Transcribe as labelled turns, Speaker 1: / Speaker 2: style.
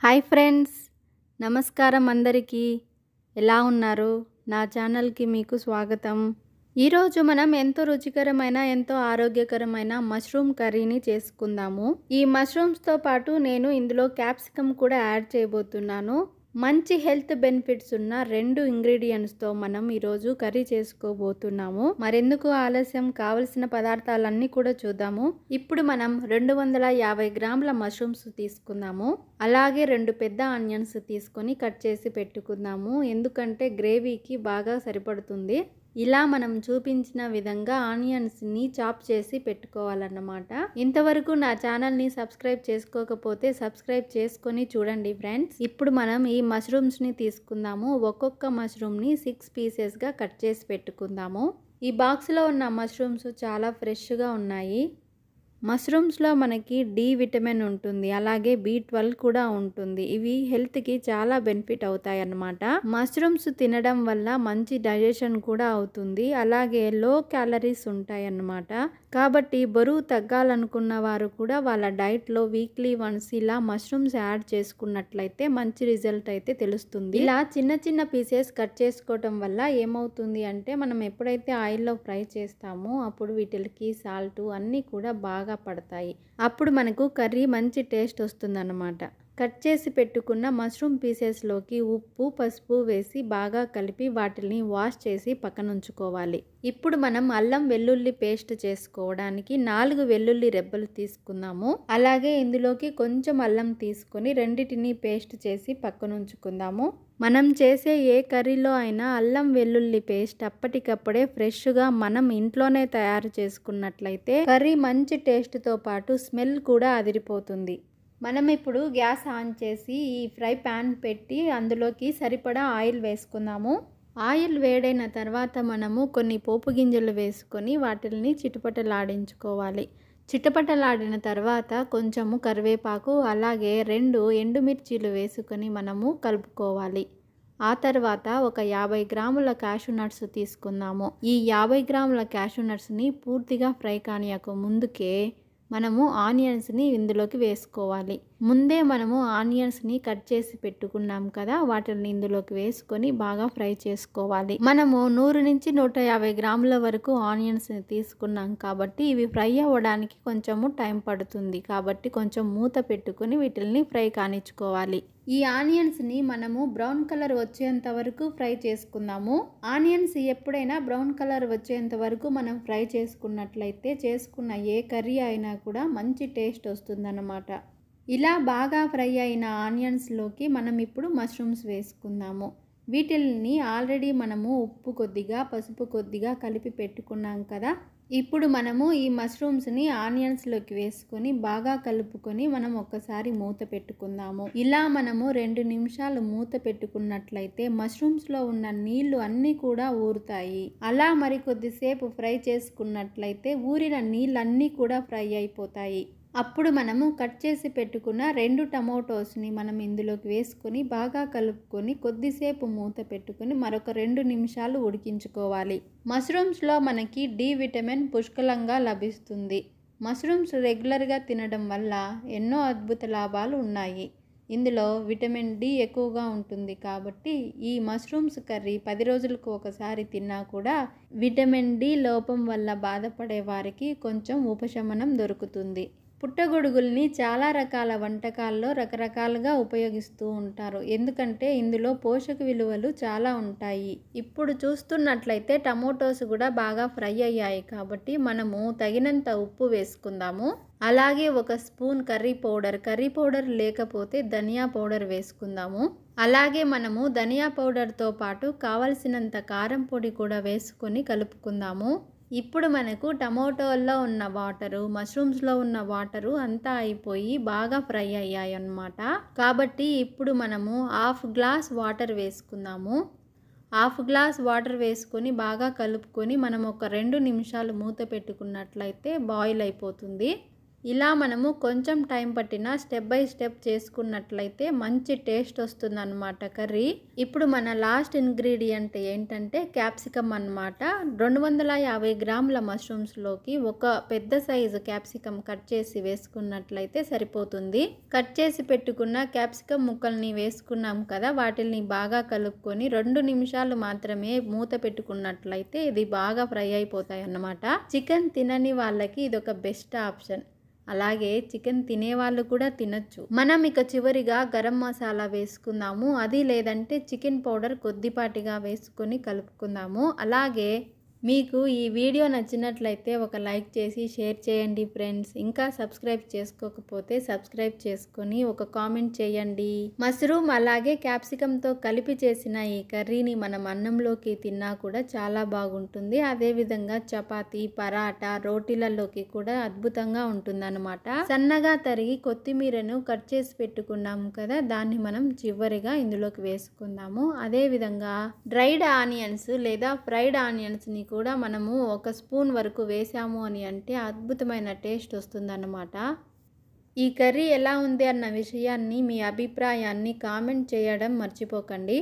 Speaker 1: Hi friends, నమస్కారం అందరికీ. ఎలా ఉన్నారు? నా ఛానల్కి మీకు స్వాగతం. ఈరోజు మనం ఎంతో రుచికరమైన ఎంతో ఆరోగ్యకరమైన మష్రూమ్ కర్రీని చేసుకుందాము. ఈ మష్రూమ్స్తో పాటు నేను ఇందులో క్యాప్సికమ్ కూడా యాడ్ చేయబోతున్నాను. మంచి హెల్త్ బెనిఫిట్స్ ఉన్న 2 ఇంగ్రీడియంట్స్తో మనం ఈరోజు కర్రీ చేసుకోబోతున్నాము. మరెందుకు ఆలస్యం, కావలసిన పదార్థాలన్నీ కూడా చూద్దాము. ఇప్పుడు మనం 250 గ్రాముల మష్రూమ్స్ తీసుకుందాము. అలాగే 2 పెద్ద ఆనియన్స్ తీసుకొని కట్ చేసి పెట్టుకుందాము. ఎందుకంటే గ్రేవీకి బాగా సరిపడుతుంది. ఇలా మనం చూపించిన విధంగా ఆనియన్స్ని చాప్ చేసి పెట్టుకోవాలన్నమాట. ఇంతవరకు నా ఛానల్ని సబ్స్క్రైబ్ చేసుకోకపోతే సబ్స్క్రైబ్ చేసుకొని చూడండి ఫ్రెండ్స్. ఇప్పుడు మనం ఈ మష్రూమ్స్ని తీసుకుందాము. ఒక్కొక్క మష్రూమ్ని 6 పీసెస్గా కట్ చేసి పెట్టుకుందాము. ఈ బాక్స్లో ఉన్న మష్రూమ్స్ చాలా ఫ్రెష్గా ఉన్నాయి. మష్రూమ్స్లో మనకి డి విటమిన్ ఉంటుంది, అలాగే B12 కూడా ఉంటుంది. ఇవి హెల్త్కి చాలా బెనిఫిట్ అవుతాయి అన్నమాట. మష్రూమ్స్ తినడం వల్ల మంచి డైజెషన్ కూడా అవుతుంది, అలాగే లో క్యాలరీస్ ఉంటాయి అన్నమాట. కాబట్టి బరువు తగ్గాలనుకున్న వారు కూడా వాళ్ళ డైట్లో వీక్లీ వన్స్ ఇలా మష్రూమ్స్ యాడ్ చేసుకున్నట్లయితే మంచి రిజల్ట్ అయితే తెలుస్తుంది. ఇలా చిన్న చిన్న పీసెస్ కట్ చేసుకోవటం వల్ల ఏమవుతుంది అంటే మనం ఎప్పుడైతే ఆయిల్లో ఫ్రై చేస్తామో అప్పుడు వీటికి సాల్ట్ అన్నీ కూడా బాగా పడతాయి. అప్పుడు మనకు కర్రీ మంచి టేస్ట్ వస్తుందన్నమాట. కట్ చేసి పెట్టుకున్న మష్రూమ్ పీసెస్లోకి ఉప్పు, పసుపు వేసి బాగా కలిపి వాటిని వాష్ చేసి పక్కన ఉంచుకోవాలి. ఇప్పుడు మనం అల్లం వెల్లుల్లి పేస్ట్ చేసుకోవడానికి 4 వెల్లుల్లి రెబ్బలు తీసుకుందాము. అలాగే ఇందులోకి కొంచెం అల్లం తీసుకొని రెండిటిని పేస్ట్ చేసి పక్కన ఉంచుకుందాము. మనం చేసే ఏ కర్రీలో అయినా అల్లం వెల్లుల్లి పేస్ట్ అప్పటికప్పుడే ఫ్రెష్గా మనం ఇంట్లోనే తయారు చేసుకున్నట్లయితే కర్రీ మంచి టేస్ట్తో పాటు స్మెల్ కూడా అదిరిపోతుంది. మనం ఇప్పుడు గ్యాస్ ఆన్ చేసి ఈ ఫ్రై ప్యాన్ పెట్టి అందులోకి సరిపడా ఆయిల్ వేసుకుందాము. ఆయిల్ వేడైన తర్వాత మనము కొన్ని పోపు గింజలు వేసుకొని వాటిని చిటపటలాడించుకోవాలి. చిటపటలాడిన తర్వాత కొంచెము కరివేపాకు, అలాగే 2 ఎండుమిర్చీలు వేసుకొని మనము కలుపుకోవాలి. ఆ తర్వాత ఒక 50 గ్రాముల క్యాషూ నట్స్ తీసుకుందాము. ఈ 50 గ్రాముల క్యాషూ నట్స్ని పూర్తిగా ఫ్రై కానియక ముందుకే మనము ఆనియన్స్ని ఇందులోకి వేసుకోవాలి. ముందే మనము ఆనియన్స్ని కట్ చేసి పెట్టుకున్నాం కదా, వాటిని ఇందులోకి వేసుకొని బాగా ఫ్రై చేసుకోవాలి. మనము 100 నుంచి 150 గ్రాముల వరకు ఆనియన్స్ని తీసుకున్నాం కాబట్టి ఇవి ఫ్రై అవ్వడానికి కొంచెము టైం పడుతుంది. కాబట్టి కొంచెం మూత పెట్టుకొని వీటిని ఫ్రై కానిచ్చుకోవాలి. ఈ ఆనియన్స్ని మనము బ్రౌన్ కలర్ వచ్చేంత వరకు ఫ్రై చేసుకుందాము. ఆనియన్స్ ఎప్పుడైనా బ్రౌన్ కలర్ వచ్చేంత వరకు మనం ఫ్రై చేసుకున్నట్లయితే చేసుకున్న ఏ కర్రీ అయినా కూడా మంచి టేస్ట్ వస్తుందన్నమాట. ఇలా బాగా ఫ్రై అయిన ఆనియన్స్లోకి మనం ఇప్పుడు మష్రూమ్స్ వేసుకుందాము. వీటిని ఆల్రెడీ మనము ఉప్పు కొద్దిగా, పసుపు కొద్దిగా కలిపి పెట్టుకున్నాం కదా. ఇప్పుడు మనము ఈ మష్రూమ్స్ని ఆనియన్స్లోకి వేసుకొని బాగా కలుపుకొని మనం ఒక్కసారి మూత పెట్టుకుందాము. ఇలా మనము 2 నిమిషాలు మూత పెట్టుకున్నట్లయితే మష్రూమ్స్లో ఉన్న నీళ్లు అన్నీ కూడా ఊరుతాయి. అలా మరి కొద్దిసేపు ఫ్రై చేసుకున్నట్లయితే ఊరిన నీళ్ళన్నీ కూడా ఫ్రై అయిపోతాయి. అప్పుడు మనము కట్ చేసి పెట్టుకున్న 2 టమోటోస్ని మనం ఇందులోకి వేసుకొని బాగా కలుపుకొని కొద్దిసేపు మూత పెట్టుకొని మరొక 2 నిమిషాలు ఉడికించుకోవాలి. మష్రూమ్స్లో మనకి డి విటమిన్ పుష్కలంగా లభిస్తుంది. మష్రూమ్స్ రెగ్యులర్గా తినడం వల్ల ఎన్నో అద్భుత లాభాలు ఉన్నాయి. ఇందులో విటమిన్ డి ఎక్కువగా ఉంటుంది కాబట్టి ఈ మష్రూమ్స్ కర్రీ 10 రోజులకు ఒకసారి తిన్నా కూడా విటమిన్ డి లోపం వల్ల బాధపడే వారికి కొంచెం ఉపశమనం దొరుకుతుంది. పుట్టగొడుగుల్ని చాలా రకాల వంటకాల్లో రకరకాలుగా ఉపయోగిస్తూ ఉంటారు. ఎందుకంటే ఇందులో పోషక విలువలు చాలా ఉంటాయి. ఇప్పుడు చూస్తున్నట్లయితే టమోటోస్ కూడా బాగా ఫ్రై అయ్యాయి కాబట్టి మనము తగినంత ఉప్పు వేసుకుందాము. అలాగే 1 స్పూన్ కర్రీ పౌడర్ లేకపోతే ధనియా పౌడర్ వేసుకుందాము. అలాగే మనము ధనియా పౌడర్తో పాటు కావలసినంత కారం పొడి కూడా వేసుకొని కలుపుకుందాము. ఇప్పుడు మనకు టమోటోల్లో ఉన్న వాటరు, మష్రూమ్స్లో ఉన్న వాటరు అంతా అయిపోయి బాగా ఫ్రై అయ్యాయి అన్నమాట. కాబట్టి ఇప్పుడు మనము 1/2 గ్లాస్ వాటర్ వేసుకుందాము. 1/2 గ్లాస్ వాటర్ వేసుకొని బాగా కలుపుకొని మనం ఒక 2 నిమిషాలు మూత పెట్టుకున్నట్లయితే బాయిల్ అయిపోతుంది. ఇలా మనము కొంచెం టైం పట్టినా స్టెప్ బై స్టెప్ చేసుకున్నట్లయితే మంచి టేస్ట్ వస్తుందన్నమాట కర్రీ. ఇప్పుడు మన లాస్ట్ ఇంగ్రీడియంట్ ఏంటంటే క్యాప్సికమ్ అన్నమాట. 250 గ్రాముల మష్రూమ్స్లోకి ఒక పెద్ద సైజు క్యాప్సికమ్ కట్ చేసి వేసుకున్నట్లయితే సరిపోతుంది. కట్ చేసి పెట్టుకున్న క్యాప్సికమ్ ముక్కల్ని వేసుకున్నాం కదా, వాటిని బాగా కలుపుకొని 2 నిమిషాలు మాత్రమే మూత పెట్టుకున్నట్లయితే ఇది బాగా ఫ్రై అయిపోతాయి అన్నమాట. చికెన్ తినని వాళ్ళకి ఇదొక బెస్ట్ ఆప్షన్. అలాగే చికెన్ తినేవాళ్ళు కూడా తినచ్చు. మనం ఇక చివరిగా గరం మసాలా వేసుకుందాము. అది లేదంటే చికెన్ పౌడర్ కొద్దిపాటిగా వేసుకొని కలుపుకుందాము. అలాగే మీకు ఈ వీడియో నచ్చినట్లయితే ఒక లైక్ చేసి షేర్ చేయండి ఫ్రెండ్స్. ఇంకా సబ్స్క్రైబ్ చేసుకోకపోతే సబ్స్క్రైబ్ చేసుకొని ఒక కామెంట్ చేయండి. మష్రూమ్ అలాగే క్యాప్సికమ్తో కలిపి చేసిన ఈ కర్రీని మనం అన్నంలోకి తిన్నా కూడా చాలా బాగుంటుంది. అదేవిధంగా చపాతీ, పరాటా, రోటీలలోకి కూడా అద్భుతంగా ఉంటుందన్నమాట. సన్నగా తరిగి కొత్తిమీరను కట్ చేసి పెట్టుకున్నాము కదా, దాన్ని మనం చివరిగా ఇందులోకి వేసుకుందాము. అదేవిధంగా డ్రైడ్ ఆనియన్స్ లేదా ఫ్రైడ్ ఆనియన్స్ని కూడా మనము 1 స్పూన్ వరకు వేసాము అని అంటే అద్భుతమైన టేస్ట్ వస్తుందన్నమాట. ఈ కర్రీ ఎలా ఉంది అన్న విషయాన్ని, మీ అభిప్రాయాన్ని కామెంట్ చేయడం మర్చిపోకండి.